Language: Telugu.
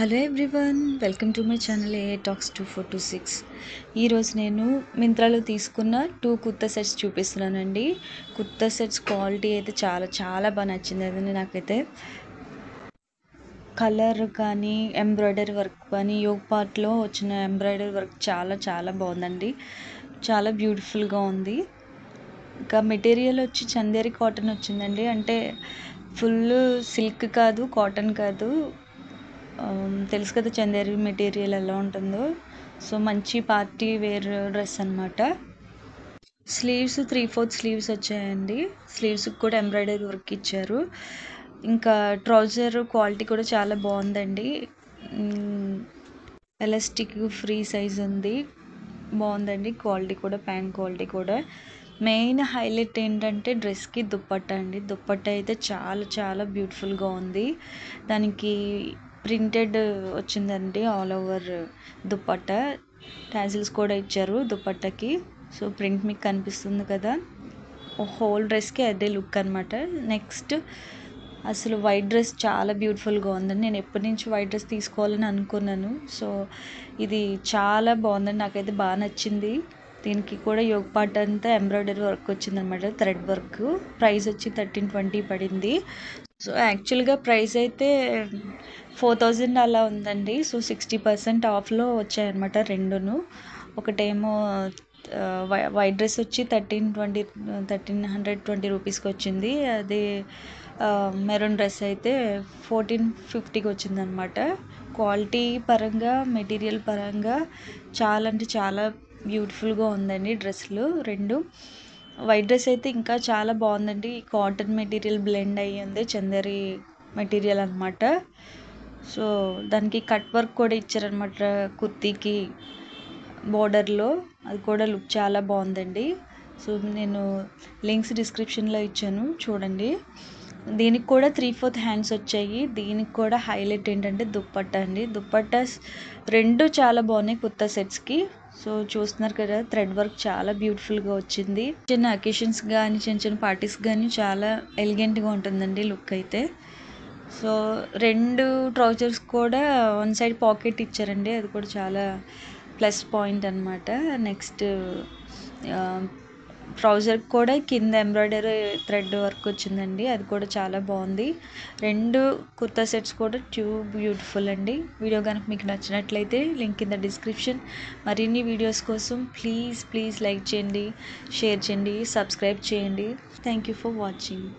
Hello everyone, welcome to my channel A talks 2426. ఈరోజు నేను మింత్రాలో తీసుకున్న 2 కుర్తా సెట్స్ చూపిస్తున్నానండి. కుర్తా సెట్స్ క్వాలిటీ అయితే చాలా చాలా బాగా నచ్చింది. అదండి నాకైతే కలర్ కానీ ఎంబ్రాయిడరీ వర్క్ కానీ యోగ్ పార్ట్లో వచ్చిన ఎంబ్రాయిడరీ వర్క్ చాలా చాలా బాగుందండి. చాలా బ్యూటిఫుల్గా ఉంది. ఇంకా మెటీరియల్ వచ్చి చందేరి కాటన్ వచ్చిందండి. అంటే ఫుల్ సిల్క్ కాదు, కాటన్ కాదు. తెలుసు కదా చందేరి మెటీరియల్ ఎలా ఉంటుందో. సో మంచి పార్టీ వేర్ డ్రెస్ అనమాట. స్లీవ్స్ 3/4 స్లీవ్స్ వచ్చాయండి. స్లీవ్స్కి కూడా ఎంబ్రాయిడరీ వర్క్ ఇచ్చారు. ఇంకా ట్రౌజర్ క్వాలిటీ కూడా చాలా బాగుందండి. ఎలాస్టిక్ ఫ్రీ సైజ్ ఉంది, బాగుందండి. క్వాలిటీ కూడా, ప్యాంట్ క్వాలిటీ కూడా. మెయిన్ హైలైట్ ఏంటంటే డ్రెస్కి దుప్పట్టా అండి. దుప్పట్టా అయితే చాలా చాలా బ్యూటిఫుల్గా ఉంది. దానికి ప్రింటెడ్ వచ్చిందండి ఆల్ ఓవర్ దుప్పట్టా. టాజిల్స్ కూడా ఇచ్చారు దుప్పట్టకి. సో ప్రింట్ మీకు కనిపిస్తుంది కదా. హోల్ డ్రెస్కి అదే లుక్ అనమాట. నెక్స్ట్ అసలు వైట్ డ్రెస్ చాలా బ్యూటిఫుల్గా ఉందండి. నేను ఎప్పటి నుంచి వైట్ డ్రెస్ తీసుకోవాలని అనుకున్నాను. సో ఇది చాలా బాగుందండి, నాకైతే బాగా నచ్చింది. దీనికి కూడా యోగ్ పార్ట్ అంతా ఎంబ్రాయిడరీ వర్క్ వచ్చిందనమాట, థ్రెడ్ వర్క్. ప్రైస్ వచ్చి 1320 పడింది. సో యాక్చువల్గా ప్రైస్ అయితే 4000 అలా ఉందండి. సో 60% ఆఫ్లో వచ్చాయన్నమాట రెండును. ఒకటేమో వైట్ డ్రెస్ వచ్చి 1320 రూపీస్కి వచ్చింది. అదే మెరూన్ డ్రెస్ అయితే 1450కి వచ్చిందనమాట. క్వాలిటీ పరంగా, మెటీరియల్ పరంగా చాలా అంటే చాలా బ్యూటిఫుల్గా ఉందండి డ్రెస్సులు రెండు. వైట్ డ్రెస్ అయితే ఇంకా చాలా బాగుందండి. కాటన్ మెటీరియల్ బ్లెండ్ అయ్యింది, చందేరి మెటీరియల్ అనమాట. సో దానికి కట్ వర్క్ కూడా ఇచ్చారనమాట కుర్తీకి బోర్డర్లో. అది కూడా లుక్ చాలా బాగుందండి. సో నేను లింక్స్ డిస్క్రిప్షన్లో ఇచ్చాను, చూడండి. దీనికి కూడా 3/4 హ్యాండ్స్ వచ్చాయి. దీనికి కూడా హైలైట్ ఏంటంటే దుప్పట్టా అండి. దుప్పట్టాస్ రెండు చాలా బాగున్నాయి కుర్తా సెట్స్కి. సో చూస్తున్నారు కదా, థ్రెడ్ వర్క్ చాలా బ్యూటిఫుల్గా వచ్చింది. చిన్న అకేషన్స్ కానీ, చిన్న చిన్న పార్టీస్ కానీ చాలా ఎలిగెంట్గా ఉంటుందండి లుక్ అయితే. సో రెండు ట్రౌజర్స్ కూడా వన్ సైడ్ పాకెట్ ఇచ్చారండి, అది కూడా చాలా ప్లస్ పాయింట్ అనమాట. నెక్స్ట్ ట్రౌజర్ కూడా కింద ఎంబ్రాయిడరీ థ్రెడ్ వర్క్ వచ్చిందండి, అది కూడా చాలా బాగుంది. రెండు కుర్తా సెట్స్ కూడా బ్యూటిఫుల్ అండి. వీడియో కనుక మీకు నచ్చినట్లయితే లింక్ కింద డిస్క్రిప్షన్. మరిన్ని వీడియోస్ కోసం ప్లీజ్ లైక్ చేయండి, షేర్ చేయండి, సబ్స్క్రైబ్ చేయండి. Thank you for watching.